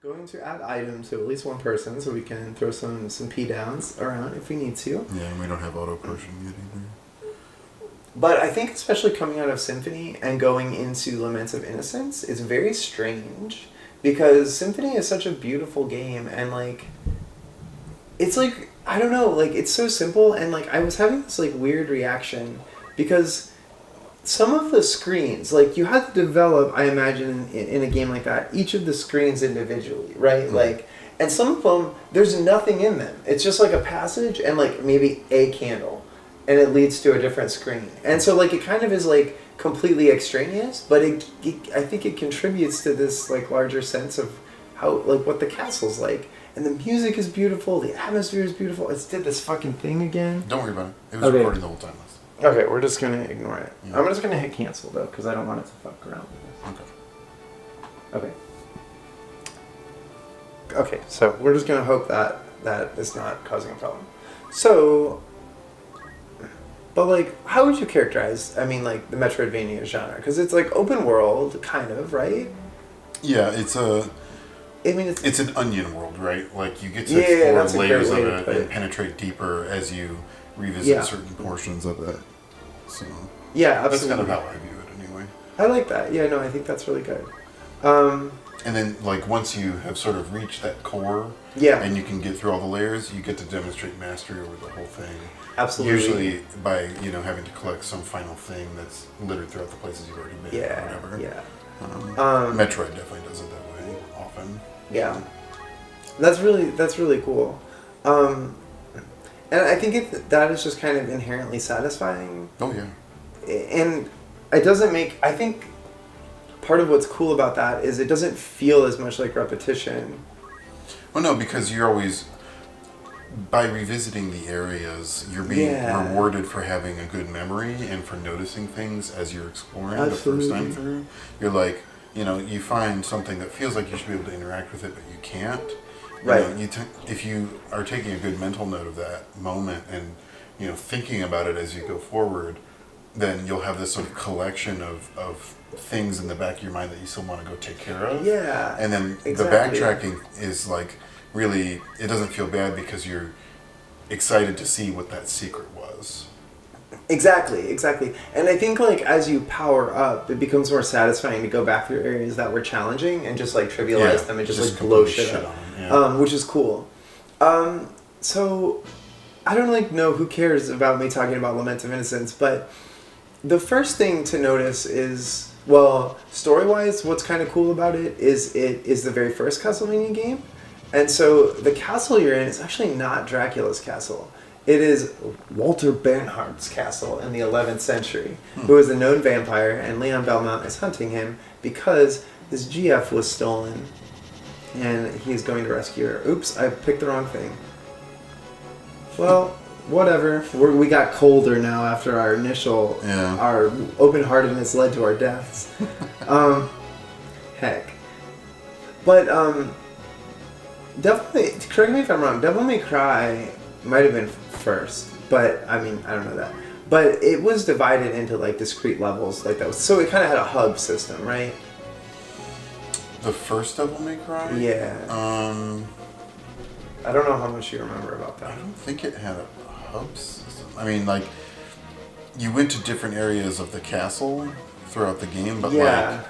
going to add items to at least one person so we can throw some P downs around if we need to. Yeah, and we don't have auto potion yet either. But I think especially coming out of Symphony and going into Laments of Innocence is very strange because Symphony is such a beautiful game and like it's like I don't know, like it's so simple and like I was having this like weird reaction because some of the screens, like you have to develop, I imagine, in a game like that, each of the screens individually, right? Mm-hmm. Like, and some of them, there's nothing in them. It's just like a passage and like maybe a candle, and it leads to a different screen. And so like it kind of is like completely extraneous, but I think it contributes to this like larger sense of how like what the castle's like. And the music is beautiful, the atmosphere is beautiful. It's did this fucking thing again. Don't worry about it. It was recording the whole time. Okay, we're just going to ignore it. Yeah. I'm just going to hit cancel, though, because I don't want it to fuck around with this. Okay. Okay, so we're just going to hope that it's not causing a problem. So, but, like, how would you characterize, I mean, like, the Metroidvania genre? Because it's, like, open world, kind of, right? Yeah, it's an onion world, right? Like, you get to explore layers of it and penetrate deeper as you revisit certain portions of it. So yeah, absolutely. That's kind of how I view it anyway. I like that. Yeah, no, I think that's really good. And then, like, once you have sort of reached that core and you can get through all the layers, you get to demonstrate mastery over the whole thing. Absolutely. Usually by, having to collect some final thing that's littered throughout the places you've already been or whatever. Yeah. Metroid definitely does it that way often. Yeah. That's really cool. And I think that is just kind of inherently satisfying. Oh, yeah. And it doesn't I think part of what's cool about that is it doesn't feel as much like repetition. Well, no, because you're always, by revisiting the areas, you're being rewarded for having a good memory and for noticing things as you're exploring the first time through. You're like, you find something that feels like you should be able to interact with it, but you can't. Right. If you are taking a good mental note of that moment and thinking about it as you go forward, then you'll have this sort of collection of things in the back of your mind that you still want to go take care of. Yeah. And then the backtracking is like really, it doesn't feel bad because you're excited to see what that secret was. Exactly. And I think like as you power up, it becomes more satisfying to go back through areas that were challenging and just like trivialize them and just like blow shit up. Which is cool. So I don't like know who cares about me talking about Lament of Innocence, but the first thing to notice is, well, story-wise, what's kind of cool about it is the very first Castlevania game. And so the castle you're in is actually not Dracula's castle. It is Walter Bernhardt's castle in the 11th century, who is a known vampire, and Leon Belmont is hunting him because his GF was stolen, and he's going to rescue her. Oops, I picked the wrong thing. Well, whatever. We got colder now after our initial, our open-heartedness led to our deaths. Heck. But, definitely, correct me if I'm wrong, Devil May Cry might have been first, but I mean, I don't know that. But it was divided into like discrete levels like that. So it kind of had a hub system, right? The first Devil May Cry? Yeah. I don't know how much you remember about that. I don't think it had a hub system. I mean, like, you went to different areas of the castle throughout the game, but like,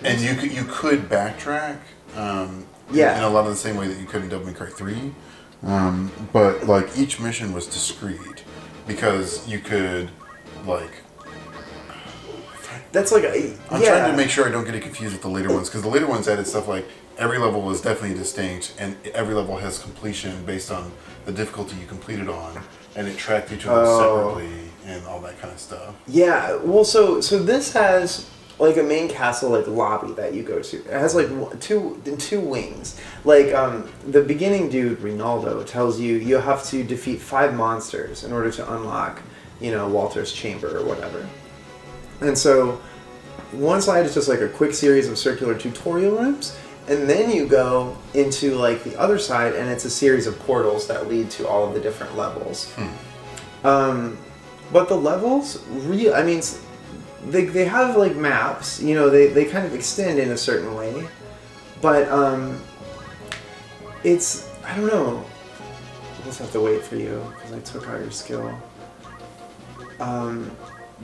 and you could backtrack. In a lot of the same way that you could in Devil May Cry 3. But like each mission was discrete because you could like. That's like I'm trying to make sure I don't get it confused with the later ones because the later ones added stuff like every level was definitely distinct and every level has completion based on the difficulty you completed on, and it tracked each of them separately and all that kind of stuff. Yeah, well, so this has like a main castle like lobby that you go to. It has like two wings. Like the beginning dude Rinaldo tells you have to defeat 5 monsters in order to unlock, Walter's chamber or whatever. And so one side is just like a quick series of circular tutorial rooms, and then you go into like the other side and it's a series of portals that lead to all of the different levels. But the levels they have like maps, they kind of extend in a certain way. But it's, I don't know. We'll just have to wait for you because I took out your skill.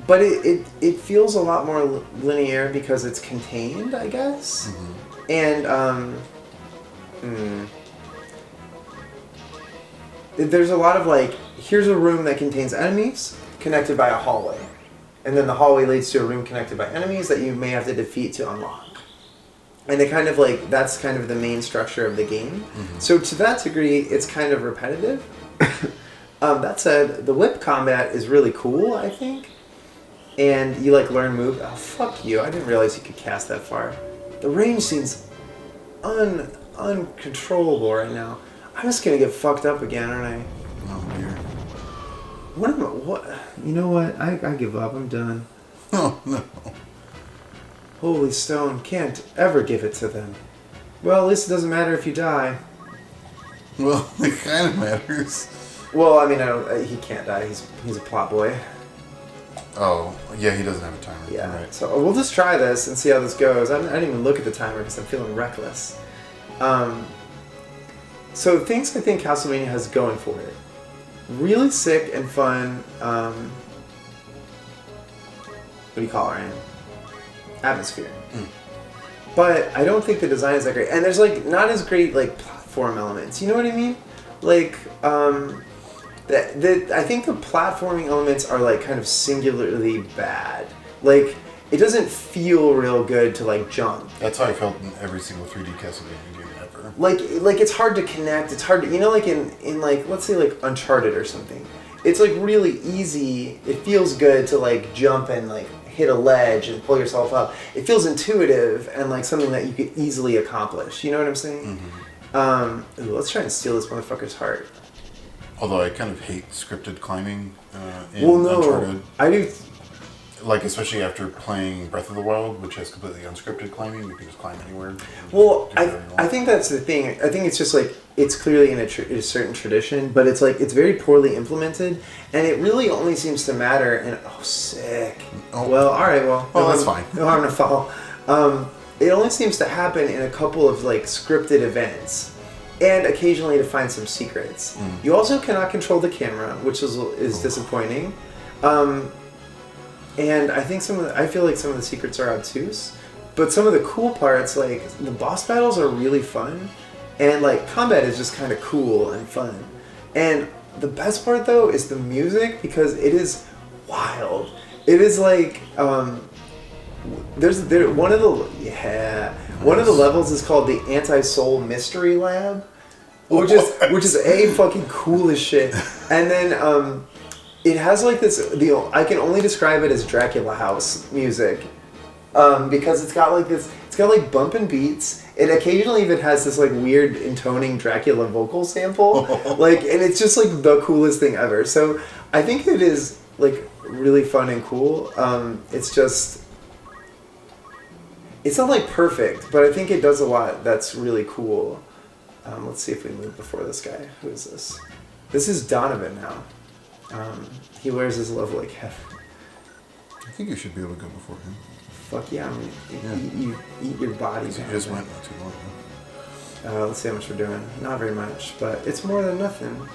But it feels a lot more linear because it's contained, I guess. And there's a lot of like, here's a room that contains enemies connected by a hallway. And then the hallway leads to a room connected by enemies that you may have to defeat to unlock. And they kind of like, that's kind of the main structure of the game. So to that degree, it's kind of repetitive. That said, the whip combat is really cool, I think. And you like learn move. Oh, fuck you. I didn't realize you could cast that far. The range seems uncontrollable right now. I'm just gonna get fucked up again, aren't I? Oh dear. What? You know what? I give up. I'm done. Oh no. Holy stone. Can't ever give it to them. Well, at least it doesn't matter if you die. Well, it kind of matters. Well, I mean, he can't die. He's a plot boy. Oh, yeah, he doesn't have a timer. Yeah. Right. So we'll just try this and see how this goes. I didn't even look at the timer because I'm feeling reckless. So things I think Castlevania has going for it. Really sick and fun. What do you call it, Ryan? Atmosphere. But I don't think the design is that great. And there's like not as great like platform elements. You know what I mean? Like I think the platforming elements are like kind of singularly bad. Like it doesn't feel real good to like jump. That's how I felt in every single 3D Castlevania game ever. Like it's hard to connect. It's hard to, you know, like in like, let's say like Uncharted or something. It's like really easy. It feels good to like jump and like hit a ledge and pull yourself up. It feels intuitive and like something that you could easily accomplish. You know what I'm saying? Ooh, let's try and steal this motherfucker's heart. Although I kind of hate scripted climbing in Uncharted. I do. Like, especially after playing Breath of the Wild, which has completely unscripted climbing. You can just climb anywhere. Well, I think that's the thing. I think it's just like, it's clearly in a certain tradition, but it's like, it's very poorly implemented, and it really only seems to matter in, oh, sick. Oh. Well, alright, well. Oh, that's fine. No harm to foul. It only seems to happen in a couple of like scripted events. And occasionally to find some secrets. You also cannot control the camera, which is disappointing. And I think I feel like some of the secrets are obtuse. But some of the cool parts, like the boss battles are really fun. And like combat is just kind of cool and fun. And the best part though is the music, because it is wild. It is like, one of the levels is called the Anti-Soul Mystery Lab, which is a fucking cool as shit. And then it has like this. I can only describe it as Dracula House music, because it's got like this. It's got like bumping beats. It occasionally even has this like weird intoning Dracula vocal sample, like, and it's just like the coolest thing ever. So I think it is like really fun and cool. It's just. It's not like perfect, but I think it does a lot that's really cool. Let's see if we move before this guy. Who is this? This is Donovan now. He wears his love like heaven. I think you should be able to go before him. Fuck yeah, you eat your body. You just went not too long ago. Let's see how much we're doing. Not very much, but it's more than nothing.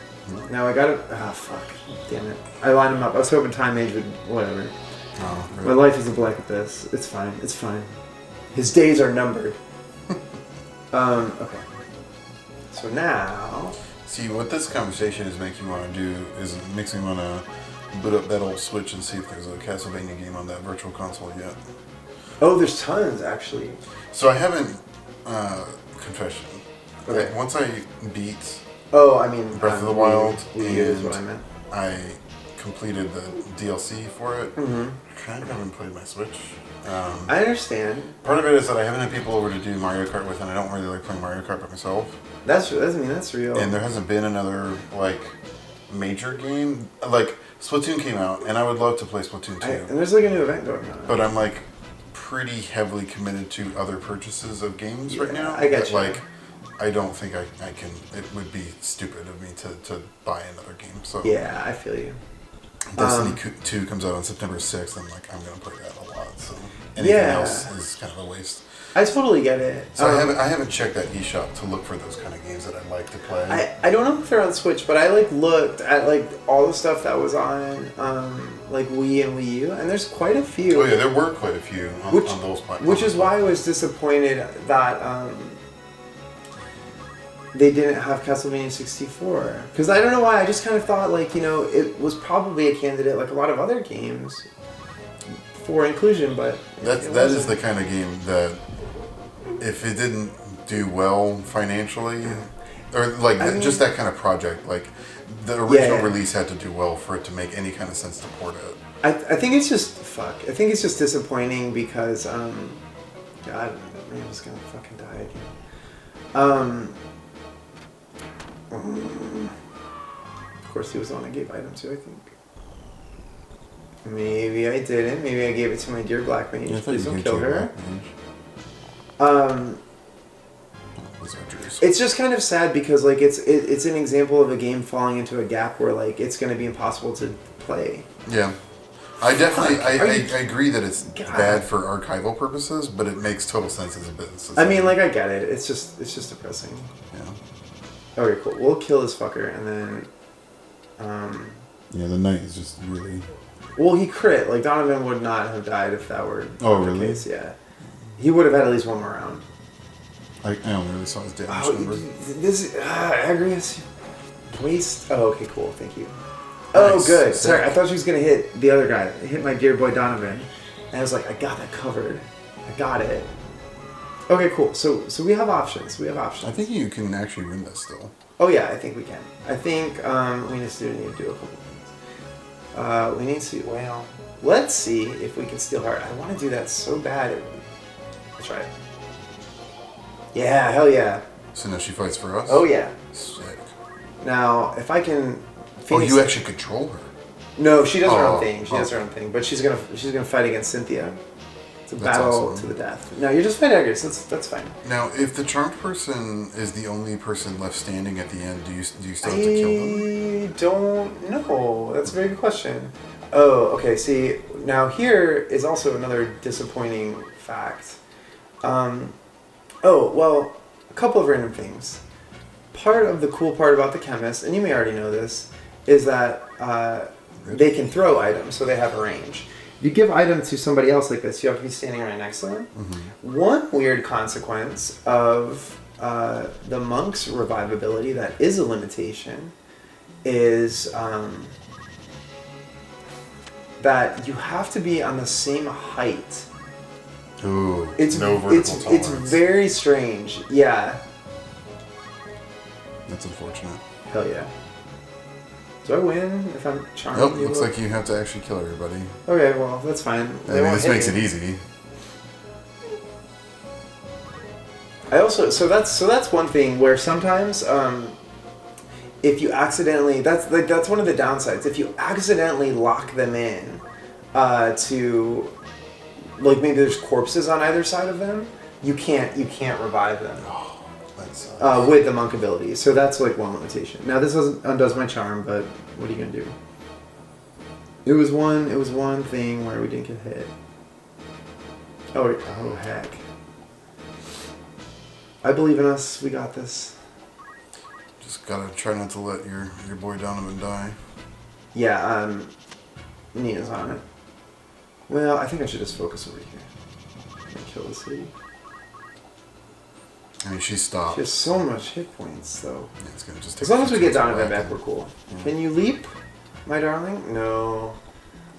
Now I gotta... fuck. Damn it. I lined him up. I was hoping Time Mage would... Whatever. Oh, really? My life is a blank at this. It's fine. It's fine. His days are numbered. Okay. So now... See, what this conversation is making me want to do is it makes me want to boot up that old Switch and see if there's a Castlevania game on that virtual console yet. Oh, there's tons, actually. So I haven't... confession. Okay. Like, once I beat... Oh, I mean... Breath of the Wild, is what I meant. I completed the DLC for it. Mm-hmm. I kind of haven't played my Switch. I understand. Part of it is that I haven't had people over to do Mario Kart with, and I don't really like playing Mario Kart by myself. That's real. And there hasn't been another, like, major game. Like, Splatoon came out, and I would love to play Splatoon 2. And there's like a new event going on. But I'm, like, pretty heavily committed to other purchases of games right now. I get you. Like, I don't think I can... It would be stupid of me to buy another game, so... Yeah, I feel you. Destiny 2 comes out on September 6th, and, like, I'm going to play that a lot, so... Anything else is kind of a waste. I totally get it. So I haven't checked that eShop to look for those kind of games that I like to play. I don't know if they're on Switch, but I like looked at like all the stuff that was on like Wii and Wii U, and there's quite a few. Oh yeah, there were quite a few on those platforms. Which is why I was disappointed that they didn't have Castlevania 64. Because I don't know why, I just kind of thought like, it was probably a candidate like a lot of other games for inclusion, but that is the kind of game that if it didn't do well financially, or like just that kind of project, like the original release had to do well for it to make any kind of sense to port it. I think it's just I think it's just disappointing because God, I'm just gonna fucking die again. Of course, he was the one I gave item to, I think. Maybe I didn't. Maybe I gave it to my dear Black Mage. Yeah, please don't kill her. It's just kind of sad because like it's an example of a game falling into a gap where like it's going to be impossible to play. Yeah. I definitely I agree that it's bad for archival purposes, but it makes total sense as a business. I mean, like I get it. It's just depressing. Yeah. Okay, cool. We'll kill this fucker and then yeah, the knight is just really. Well, he crit. Like Donovan would not have died if that were the case. Yeah. He would have had at least one more round. I only really saw his damage number. This Agrius waste. Oh, okay, cool. Thank you. Oh, nice. Good. Sorry, I thought she was gonna hit the other guy. Hit my dear boy Donovan, and I was like, I got that covered. I got it. Okay, cool. So we have options. I think you can actually win this still. Oh yeah, I think we can. I think we need to do a couple things. We need to. Well, let's see if we can steal heart. I want to do that so bad. Let's try it. Yeah, hell yeah. So now she fights for us? Oh yeah. Sick. Now, if I can. Phoenix you actually control her? No, she does her own thing. She does her own thing, but she's gonna fight against Cynthia. It's a battle awesome. To the death. No, you're just fighting Agrius. That's fine. Now, if the charmed person is the only person left standing at the end, do you still have to kill them? I don't know. That's a very good question. Oh, okay. See, now here is also another disappointing fact. Oh, well, a couple of random things. Part of the cool part about the chemist, and you may already know this, is that they can throw items, so they have a range. If you give item to somebody else like this, you have to be standing right next to them. Mm-hmm. One weird consequence of the monk's revivability that is a limitation is that you have to be on the same height. Ooh, no vertical tolerance. It's very strange. Yeah. That's unfortunate. Hell yeah. Do I win if I'm charmed? Nope, looks like you have to actually kill everybody. Okay, well, that's fine. I mean, this makes it easy. I also so that's one thing where sometimes if you accidentally that's one of the downsides. If you accidentally lock them in to like maybe there's corpses on either side of them, you can't revive them. With the monk ability. So that's like one limitation. Now this undoes my charm, but what are you gonna do? It was one thing where we didn't get hit. Oh heck. I believe in us, we got this. Just gotta try not to let your boy Donovan die. Yeah, Nina's on it. Well, I think I should just focus over here. And kill this lady. I mean, she stopped. She has so much hit points, though. Yeah, it's gonna just take as long as we get Donovan back, we're cool. Yeah. Can you leap, my darling? No.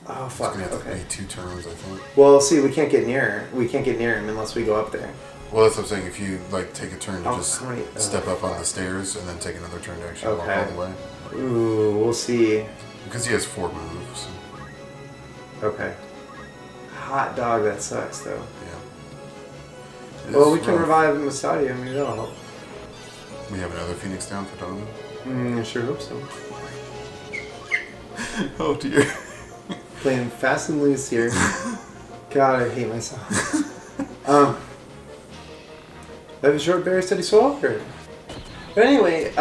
Oh, fuck. It's gonna have to be 2 turns, I think. Well, see, we can't get near her. We can't get near him unless we go up there. Well, that's what I'm saying. If you, like, take a turn to step up on the stairs and then take another turn to actually walk all the way. Ooh, we'll see. Because he has 4 moves. Okay. Hot dog, that sucks, though. Yeah. Well, we can revive him with Stadia. Maybe that'll help. We have another Phoenix down for Donovan? I sure hope so. Oh, dear. Playing fast and loose here. God, I hate myself. Life is short, very steady, so awkward. But anyway,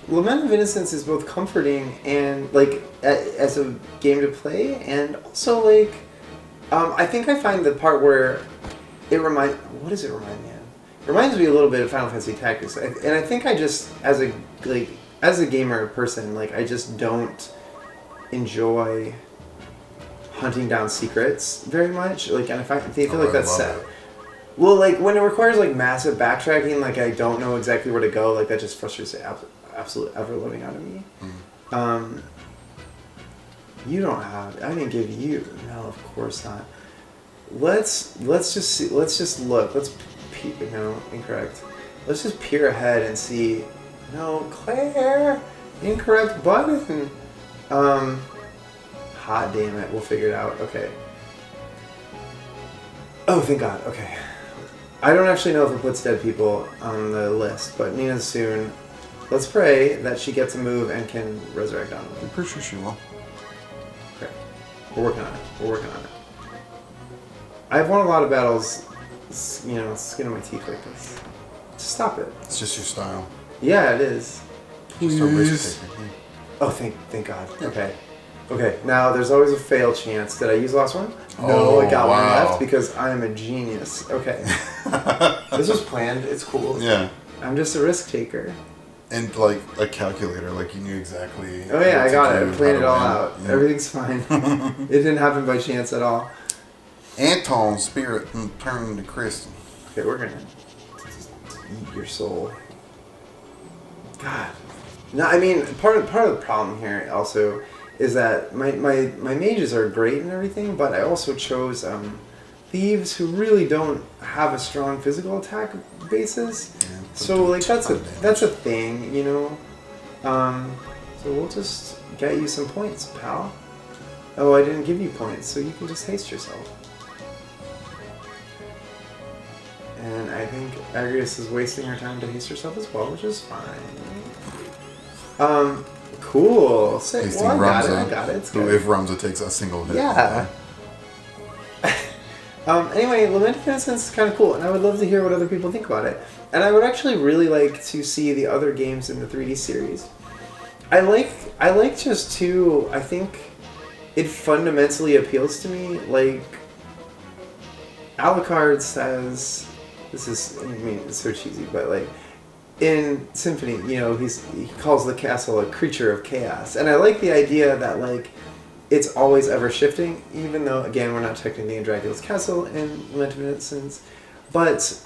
Lament of Innocence is both comforting and, like, as a game to play, and also, like, I think I find the part where What does it remind me of? It reminds me a little bit of Final Fantasy Tactics, and I think I just, as a gamer person, like, I just don't enjoy hunting down secrets very much. Like, and if I feel like that's sad. Well, like, when it requires, like, massive backtracking, like, I don't know exactly where to go, like, that just frustrates the absolute ever-living out of me. You don't have... I didn't give you... No, of course not. Let's just see... Let's just look. Let's... No, incorrect. Let's just peer ahead and see... No, Claire! Incorrect button! Hot damn it. We'll figure it out. Okay. Oh, thank God. Okay. I don't actually know if it puts dead people on the list, but Nina's soon. Let's pray that she gets a move and can resurrect on I'm pretty sure she will. Okay. We're working on it. I've won a lot of battles, skin on my teeth like this. Just stop it. It's just your style. Yeah, it is. Please. Oh, thank God. Yeah. Okay, now there's always a fail chance. Did I use the last one? No, I got one left because I am a genius. Okay. This was planned. It's cool. Yeah. I'm just a risk taker. And like a calculator, like you knew exactly. Oh yeah, I got it. I planned it all out. Yeah. Everything's fine. It didn't happen by chance at all. Anton's spirit turned to crystal. Okay, we're gonna eat your soul. God. No, I mean part of the problem here also is that my mages are great and everything, but I also chose thieves who really don't have a strong physical attack basis. Yeah, so like that's a thing, you know. So we'll just get you some points, pal. Oh, I didn't give you points, so you can just haste yourself. And I think Agrius is wasting her time to haste herself as well, which is fine. Cool. Sick. Well, I got it. It's good. If Ramza takes a single hit. Yeah. Anyway, Lament of Innocence is kind of cool, and I would love to hear what other people think about it. And I would actually really like to see the other games in the 3D series. I like just 2. I think it fundamentally appeals to me. Like, Alucard says, it's so cheesy, but like, in Symphony, you know, he calls the castle a creature of chaos. And I like the idea that, like, it's always ever shifting, even though, again, we're not technically in Dracula's castle in Lament of Innocence. But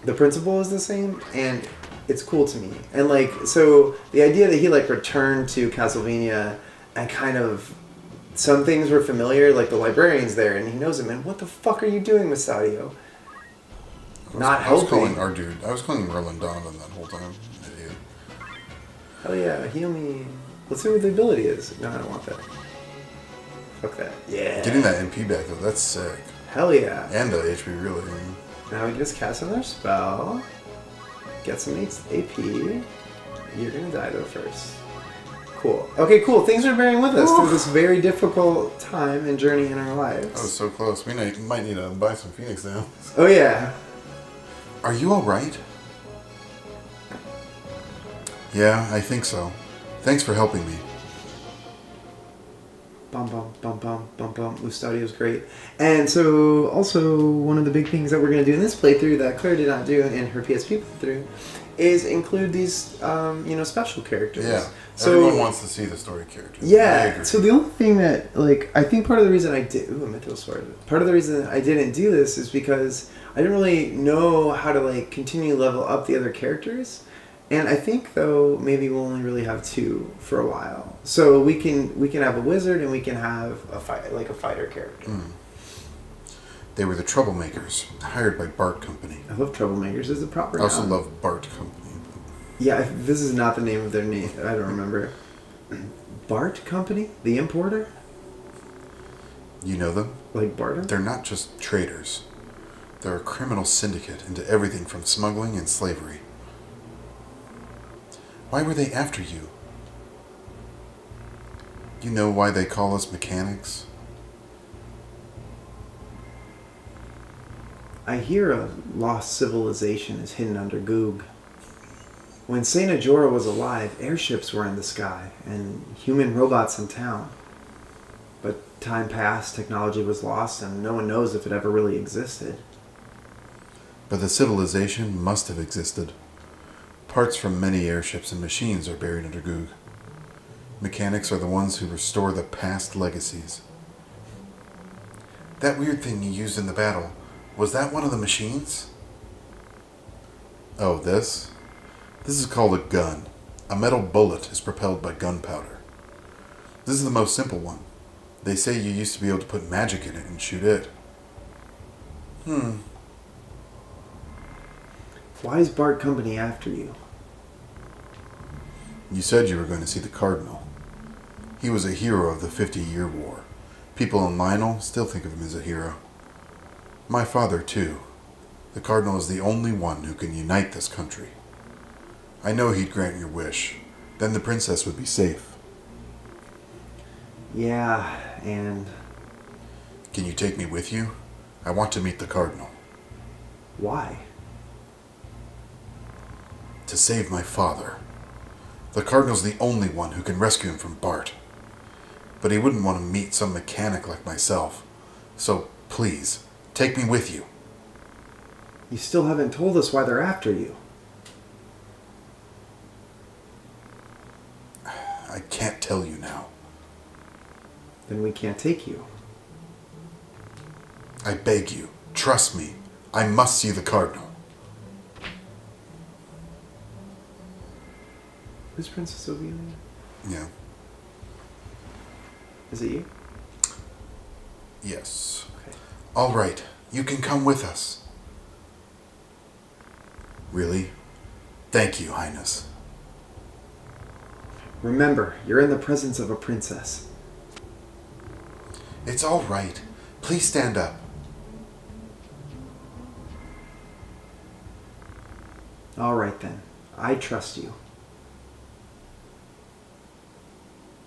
the principle is the same, and it's cool to me. And, like, so the idea that he, like, returned to Castlevania and kind of, some things were familiar, like the librarian's there, and he knows him, and what the fuck are you doing, Misadio? I was calling Merlin Donovan that whole time. Idiot. Hell yeah, heal me. Let's see what the ability is. No, I don't want that. Fuck that. Yeah. Getting that MP back though, that's sick. Hell yeah. And the HP really. Now we can just cast another spell. Get some AP. You're gonna die though first. Cool. Okay, cool. Things are bearing with us through this very difficult time and journey in our lives. That was so close. We might need to buy some Phoenix now. Oh yeah. Are you alright? Yeah, I think so. Thanks for helping me. Bum bum bum bum bum bum. Mustadio's great. And so also one of the big things that we're going to do in this playthrough that Claire did not do in her PSP playthrough is include these special characters. Yeah. So, everyone wants to see the story characters. Yeah. So the only thing that, like, I think part of the reason I did... Ooh, a mythical sword. Part of the reason I didn't do this is because I didn't really know how to, like, continue to level up the other characters. And I think, though, maybe we'll only really have 2 for a while. So we can have a wizard and we can have a fighter character. Mm. They were the Troublemakers, hired by Bart Company. I love Troublemakers as a proper I also love Bart Company. Yeah, this is not the name of their name. I don't remember. Bart Company? The importer? You know them? Like barter? They're not just traders. They're a criminal syndicate into everything from smuggling and slavery. Why were they after you? You know why they call us mechanics? I hear a lost civilization is hidden under Goog. When Saint Ajora was alive, airships were in the sky, and human robots in town. But time passed, technology was lost, and no one knows if it ever really existed. But the civilization must have existed. Parts from many airships and machines are buried under Goog. Mechanics are the ones who restore the past legacies. That weird thing you used in the battle, was that one of the machines? Oh, this? This is called a gun. A metal bullet is propelled by gunpowder. This is the most simple one. They say you used to be able to put magic in it and shoot it. Why is Bart Company after you? You said you were going to see the Cardinal. He was a hero of the 50-Year War. People in Lionel still think of him as a hero. My father, too. The Cardinal is the only one who can unite this country. I know he'd grant your wish. Then the princess would be safe. Yeah, and... Can you take me with you? I want to meet the Cardinal. Why? To save my father. The Cardinal's the only one who can rescue him from Bart. But he wouldn't want to meet some mechanic like myself. So, please, take me with you. You still haven't told us why they're after you. I can't tell you now. Then we can't take you. I beg you, trust me. I must see the Cardinal. Who's Princess Ophelia? Yeah. Is it you? Yes. Okay. All right, you can come with us. Really? Thank you, Highness. Remember, you're in the presence of a princess. It's all right. Please stand up. All right then. I trust you.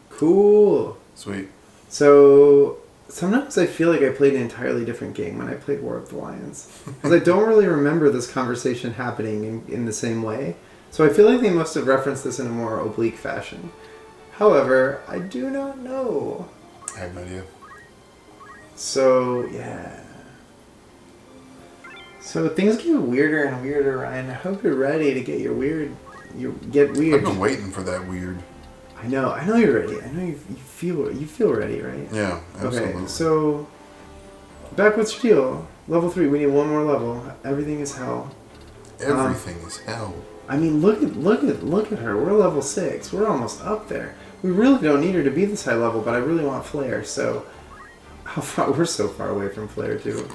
Cool. Sweet. So sometimes I feel like I played an entirely different game when I played War of the Lions. Because I don't really remember this conversation happening in the same way. So I feel like they must have referenced this in a more oblique fashion. However, I do not know. I have no idea. So, yeah. So things get weirder and weirder, Ryan. I hope you're ready to get get weird. I've been waiting for that weird. I know you're ready. I know you feel ready, right? Yeah, absolutely. Okay, so back what's your deal? Level 3, we need one more level. Everything is hell. Everything is hell. I mean, look at her. We're level 6. We're almost up there. We really don't need her to be this high level, but I really want Flare. So, how far? We're so far away from Flare too.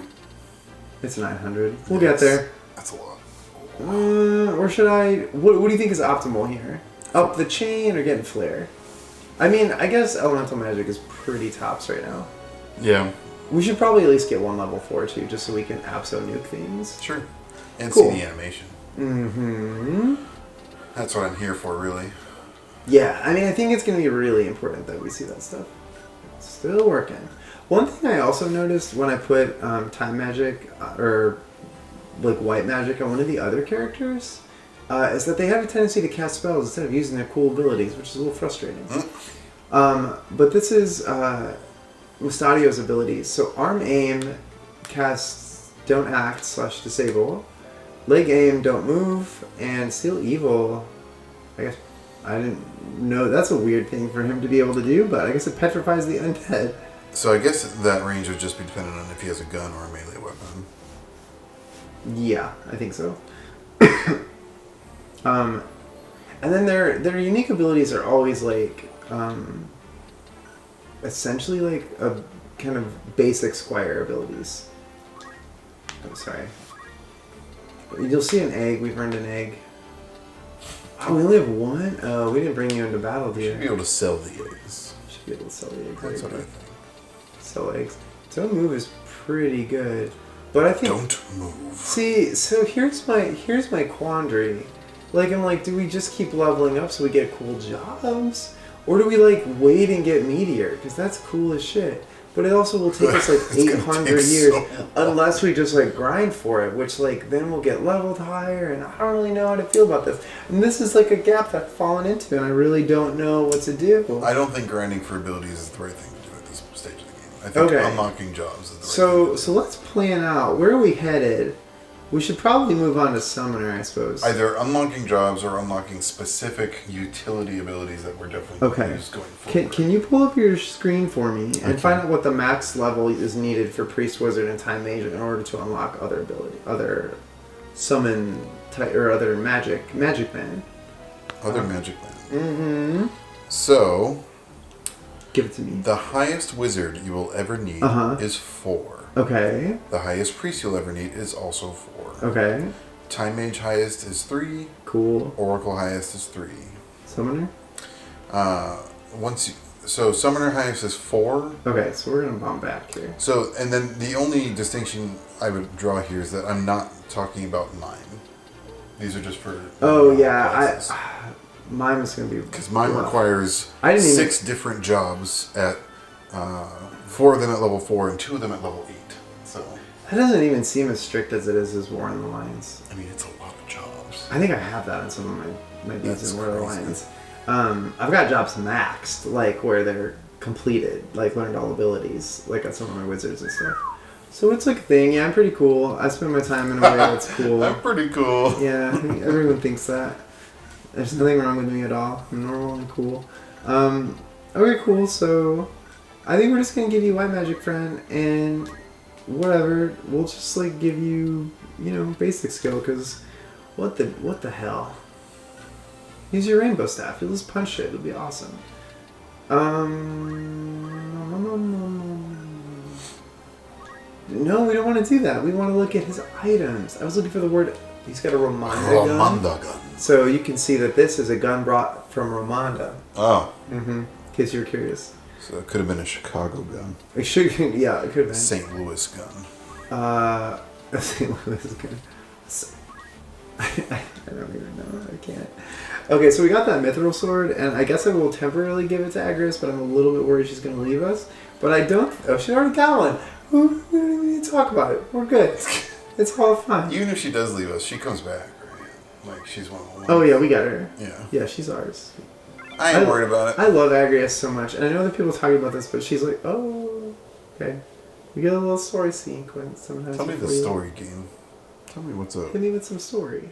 It's 900. We'll get there. That's a lot. Or should I? What do you think is optimal here? Up the chain or getting Flare? I mean, I guess Elemental Magic is pretty tops right now. Yeah. We should probably at least get one level 4 too, just so we can Abso nuke things. Sure. And Cool. see the animation. Mm-hmm. That's what I'm here for, really. Yeah, I mean, I think it's going to be really important that we see that stuff. Still working. One thing I also noticed when I put time magic or like white magic on one of the other characters is that they have a tendency to cast spells instead of using their cool abilities, which is a little frustrating. But this is Mustadio's abilities. So arm aim casts don't act / disable. Leg aim don't move, and seal evil. I guess I didn't know that's a weird thing for him to be able to do, but I guess it petrifies the undead. So I guess that range would just be dependent on if he has a gun or a melee weapon. Yeah, I think so. And then their unique abilities are always like essentially like a kind of basic Squire abilities. I'm sorry. You'll see an egg. We've earned an egg. Oh, we only have one? Oh, we didn't bring you into battle, You dear. should be able to sell the eggs. Should be able to sell the eggs. That's what I think. Sell eggs. Don't move is pretty good, but I think. Don't move. See, so here's my quandary. Like, I'm like, do we just keep leveling up so we get cool jobs, or do we like wait and get Meteor? Because that's cool as shit. But it also will take us like 800 years unless we just like grind for it, which like then we'll get leveled higher, and I don't really know how to feel about this. And this is like a gap that I've fallen into, and I really don't know what to do. I don't think grinding for abilities is the right thing to do at this stage of the game. I think unlocking jobs is the right thing to do. So let's plan out. Where are we headed? We should probably move on to Summoner, I suppose. Either unlocking jobs or unlocking specific utility abilities that we're definitely going to use going forward. Can you pull up your screen for me and find out what the max level is needed for Priest, Wizard, and Time Mage in order to unlock other summon or other magic man? Other magic man. Mm-hmm. So, give it to me. The highest wizard you will ever need is 4. Okay. The highest priest you'll ever need is also 4. Okay. Time Mage highest is 3. Cool. Oracle highest is 3. Summoner? So Summoner highest is 4. Okay, so we're gonna bump back here. So, and then the only distinction I would draw here is that I'm not talking about mime. These are just for... Mime is going to be... Because mime requires 6 different jobs at... 4 of them at level 4 and 2 of them at level 8. So that doesn't even seem as strict as it is as War in the Lions. I mean, it's a lot of jobs. I think I have that in some of my deeds in War of the Lions. I've got jobs maxed, like where they're completed, like learned all abilities, like at some of my wizards and stuff. So it's like a thing. Yeah, I'm pretty cool. I spend my time in a way that's cool. I'm pretty cool. Yeah, everyone thinks that. There's nothing wrong with me at all. I'm normal and cool. Okay, cool. So I think we're just gonna give you White Magic Friend and whatever. We'll just like give you, basic skill. Cause what the hell? Use your Rainbow Staff. You'll just punch it. It'll be awesome. No, we don't want to do that. We want to look at his items. I was looking for the word. He's got a Ramonda gun. So you can see that this is a gun brought from Ramonda. Oh. Mm-hmm. In case you're curious. So it could have been a Chicago gun. It should, yeah, it could have been. St. Louis gun. A St. Louis gun. I don't even know. I can't. Okay, so we got that Mithril Sword, and I guess I will temporarily give it to Agris, but I'm a little bit worried she's going to leave us. But I don't... Oh, she already got one. We don't even need to talk about it. We're good. It's all fine. Even if she does leave us, she comes back, right? Like, she's one of the ones. Oh, yeah, we got her. Yeah. Yeah, she's ours. I ain't worried about it. I love Agrias so much, and I know that people talk about this, but she's like, oh, okay. We get a little story sequence sometimes. Tell me the story game. Tell me what's up. Hit me with some story.